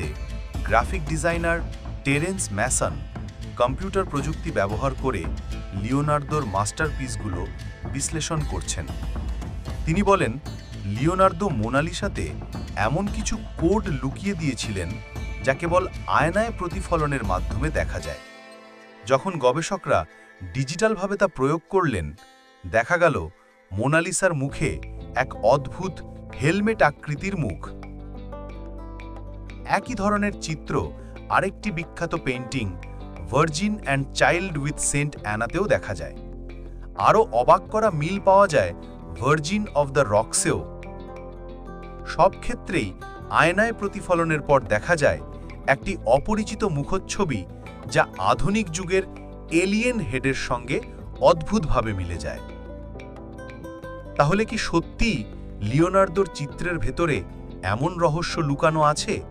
মোনালিসাতে graphic designer Terence Mason computer প্রযুক্তি ব্যবহার করে লিওনার্দোর মাস্টারপিসগুলো বিশ্লেষণ করছেন। তিনি বলেন, লিওনার্দো মোনালিসাতে এমন কিছু কোড লুকিয়ে দিয়েছিলেন যা কেবল আয়নায় প্রতিফলনের মাধ্যমে দেখা যায়। যখন গবেষকরা ডিজিটালভাবে তা প্রয়োগ করলেন, দেখা গেল মোনালিসার মুখে এক অদ্ভুত হেলমেট আকৃতির মুখ। একই ধরনের চিত্র আরেকটি বিখ্যাত painting Virgin and Child with Saint অ্যানাতেও দেখা যায়। আরও অবাক করা মিল পাওয়া যায় ভার্জিন অফ দ্য রক্সেও। সব ক্ষেত্রেই আয়নায় প্রতিফলনের পর দেখা যায় একটি অপরিচিত মুখচ্ছবি যা আধুনিক যুগের এলিয়েন হেডের সঙ্গে অদ্ভুতভাবে মিলে যায়। তাহলে কি সত্যিই লিওনার্দোর চিত্রের ভেতরে এমন রহস্য লুকানো আছে